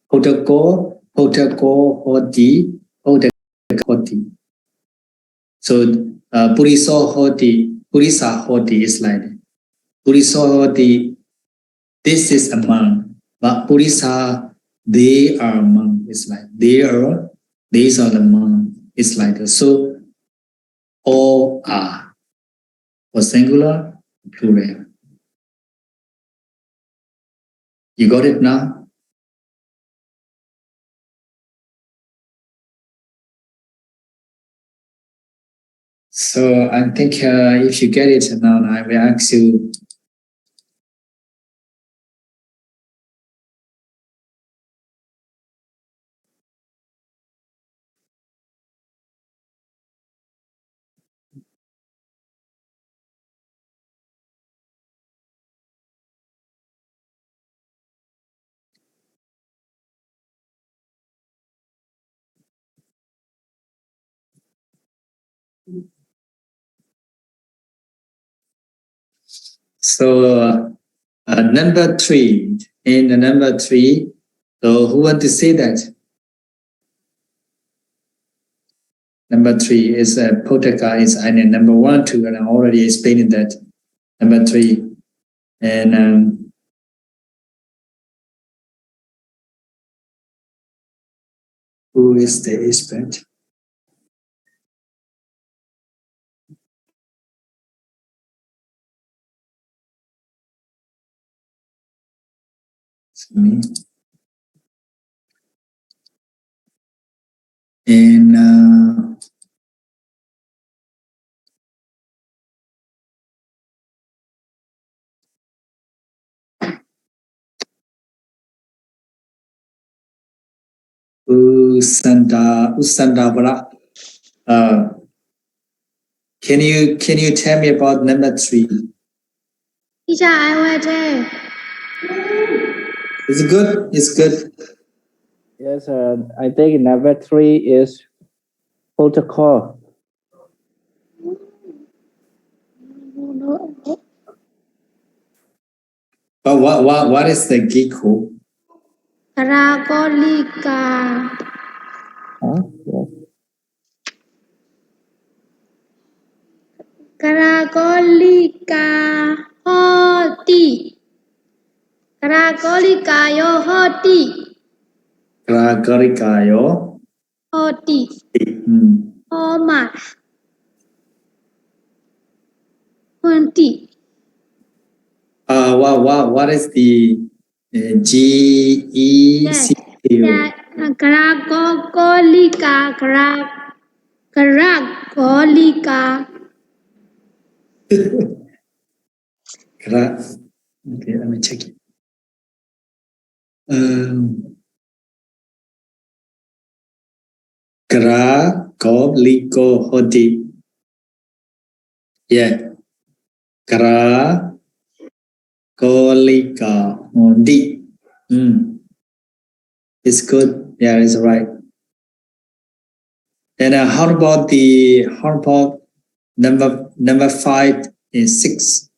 Protocol hoti. So purisa hoti is like purisa hoti. This is a monk, but purisa they are monk. It's like these are the monk. It's like so all are for singular plural. You got it now? So I think if you get it now, I will ask you. So number 3, in the number 3, so who want to say that? Number 3 is protocol is in number 1, 2, and I already explained that. Number 3, and who is the expert? It's me. And who Usandavara. Can you tell me about number 3? Teacher, I will tell. It's good. It's good. Yes, I think number 3 is protocol. But what is the Giko? Karagolika. Huh? Yes. Karagolika hoti. Karagolika yo hoti. Kragarikayo. Hoti. Homa. Hoti. What is the GECO? Karagolika. Karagolika. Okay, let me check it. Kragoliko hoti. Yeah. Kragolika hoti. It's good. Yeah, it's right. And how about number 5 and 6?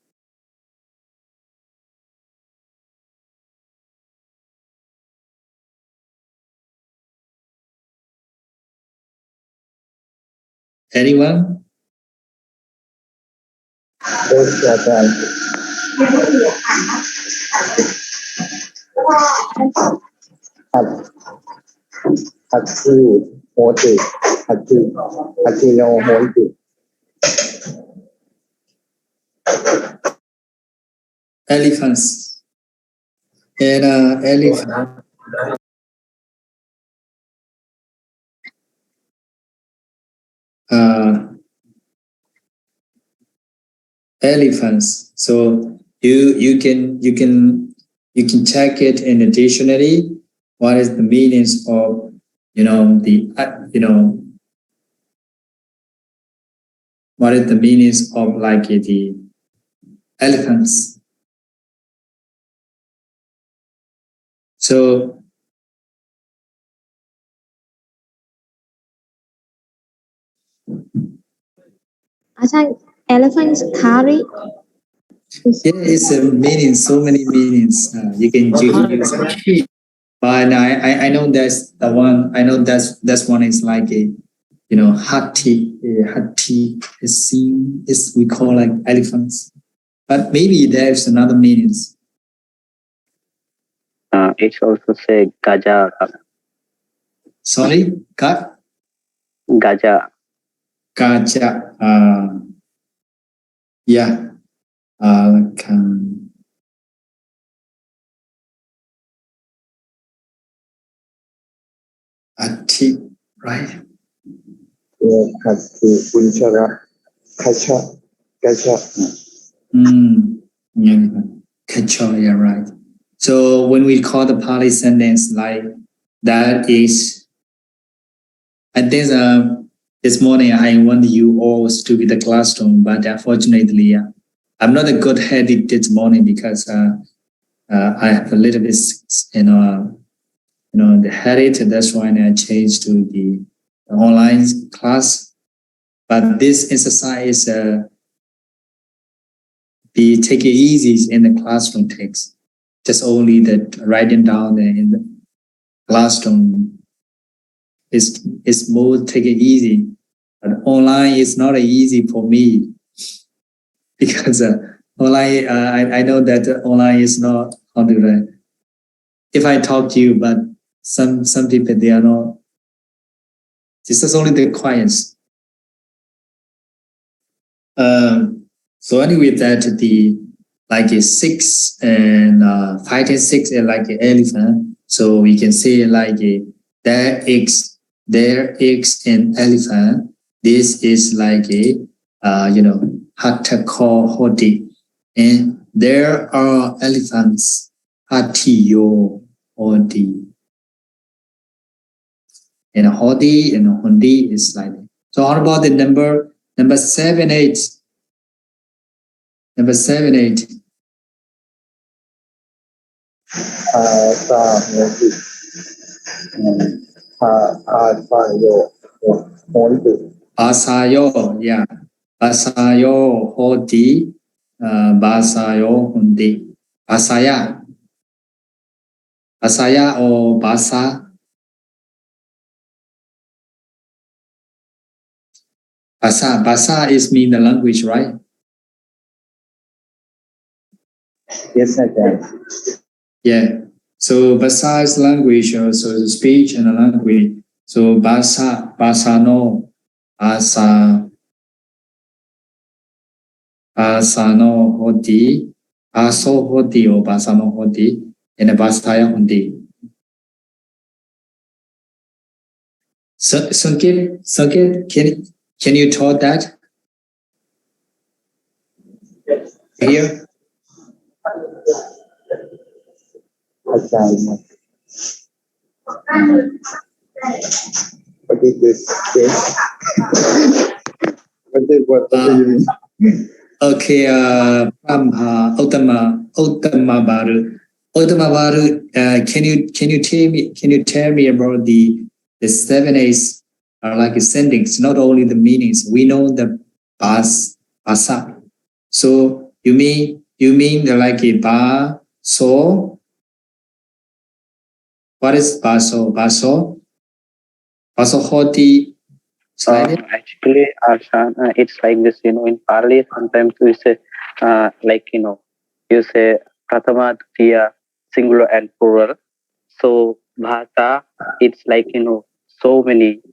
Anyone? Elephants. And elephant. Elephants. So you can check it in the dictionary. What is the meanings of what is the meanings of like the elephants? So Elephants carry. yeah, it's a meaning, so many meanings. You can use it. But I know that's the one. I know that's one is like a hati is seen is we call like elephants. But maybe there's another meanings. It's also say gaja. Sorry, Gaja. Gaja. Yeah. Ati, right? Yeah, Kacha, yeah, right. So when we call the Pali sentence like that is, I think this morning I want you all to be the classroom, but unfortunately, I'm not a good headed this morning because I have a little bit, the headache. That's why I changed to the online class. But this exercise, the take it easy in the classroom takes. Just only that writing down in the classroom is more take it easy. But online is not easy for me because online I know that online is not how to write. If I talk to you, but some people they are not. This is only the quiets. So anyway, that the like a 6 and 5 and 6 are like an elephant. So we can say like there is an elephant. This is like a hatakor hoti, and there are elephants hatiyo hoti. and Hodi and Hundi is like that. So how about the number 7, 8? Number 7, 8. Basayo, yeah. Basayo, Hodi, Basayo, Hundi. Basaya. Basaya or Basa. Basa is mean the language, right? Yes, I can. Yeah. So Basa is language, so the speech and the language. So Basano, Basano Hodi, Baso Hodi or Basano Hodi, and Basaya Hundi. Sanket, can you taught that? Here? I can. What is this? What do you mean? Okay, Uttama Baru, can you tell me about the 7 A's are like sendings, not only the meanings. We know the basa. So you mean the like a ba so? What is baso? Baso hoti. Actually, Ashan, it's like this, in Pali, sometimes we say, you say Pratama, Dutiya, singular and plural. So, Bhasa, it's like, so many,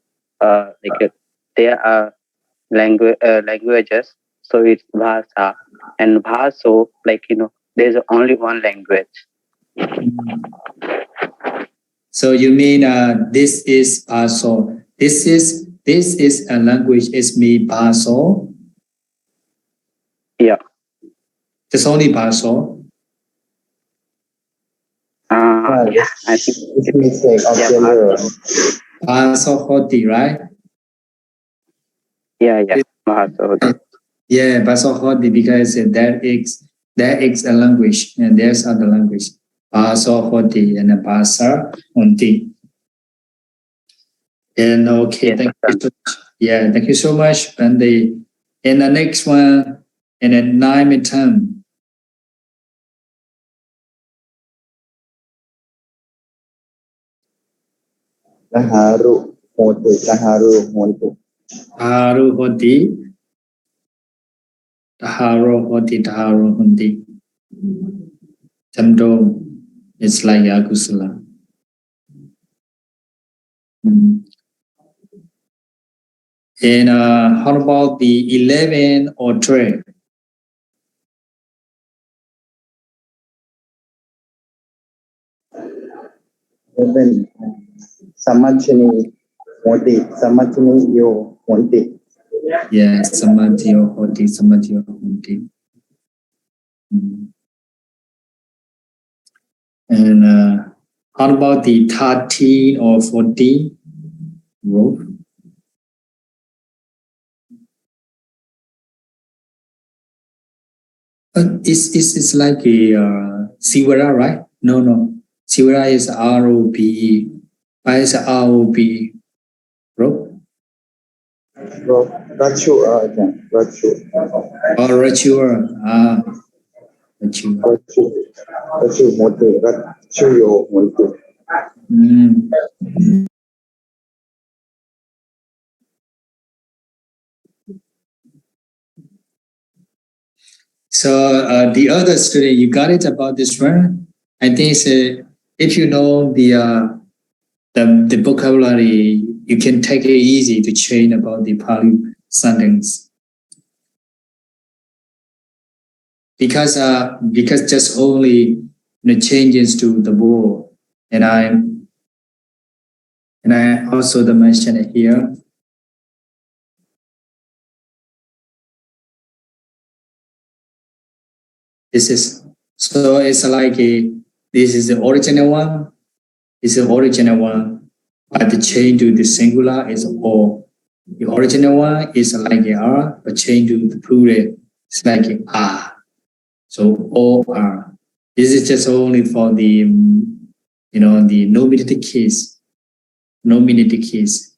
there are languages. So, it's Bhasa. And Bhaso, there's only one language. So you mean this is baso? This is a language. It's me baso. Yeah. It's only baso. Yeah, I think it's mistake of the Baso hoti, right? Yeah. Bhaso. Yeah, baso hoti because there is a language and there's other language. Baso hoti and basa honti. And okay, Yes, thank you so much. Yeah, thank you so much, Bandy. And the next one, and then 9 and 10. Taharu Montu. Taharu hoti. Taharo hoti, taharo honti. Chamdo, it's like akusala. And how about the 11 or 12? Then Samachini Yo Monti. Yes, samadhiyo hoti, samadhiyo honti. And how about the 13 or 14 row? It's like a Sivara, right? No. Sivara is ROBE. Why is ROB? Row? Rachu Rachu. Or Rachuer. Rachuer. Rachu Montu. Rachu Yo Montu. So the other student, you got it about this one? I think if you know the vocabulary, you can take it easy to train about the Pali sentence. Because just only changes to the word, and I also mention it here. This is so it's like this is the original one. It's the original one. but the change to the singular is O. The original one is like R, but change to the plural it's like R. So OR. This is just only for the the nominative case. Nominative case.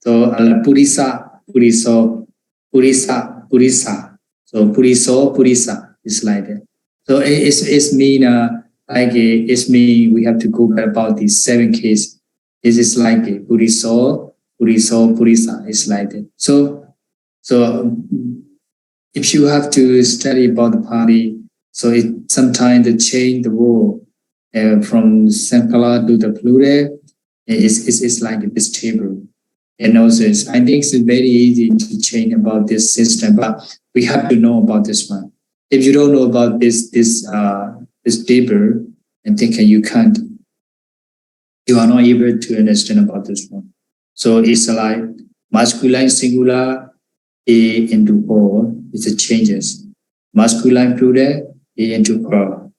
So Purisa, Puriso, Purisa, Purisa. So Puriso, Purisa is like that. So it's mean it's mean we have to go back about these 7 cases. This is like Puriso, Puriso, Purisa. It's like that. So if you have to study about the Pali, so it sometimes they change the rule from singular to the plural. It's like this table. And also, I think it's very easy to change about this system, but we have to know about this one. If you don't know about this table, I think you are not able to understand about this one. So it's like masculine singular A into O. It's a changes. Masculine plural A into O.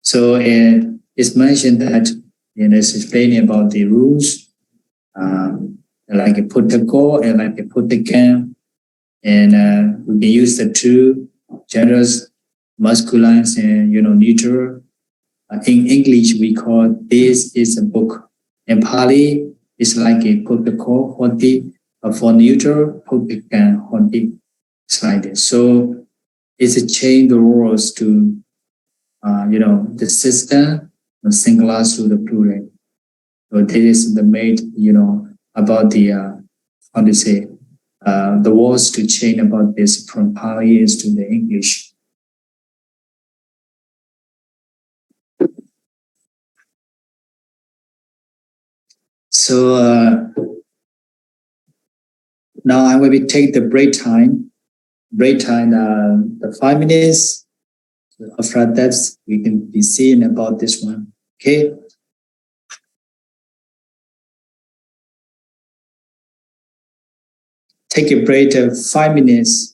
So it's mentioned that it's explaining about the rules. Like a protocol and like a protocol, and we can use the 2 genders, masculine and neutral. In English, we call this is a book. In Pali, it's like a protocol honti, for neutral protocol honti. It's like this. So it's a change the rules to the system, the singular to the plural. So this is the main about the how to say the words to change about this from Pali is to the English. So now I will be take the break time. Break time, the 5 minutes. After that, we can be seeing about this one. Okay. Take a break of 5 minutes.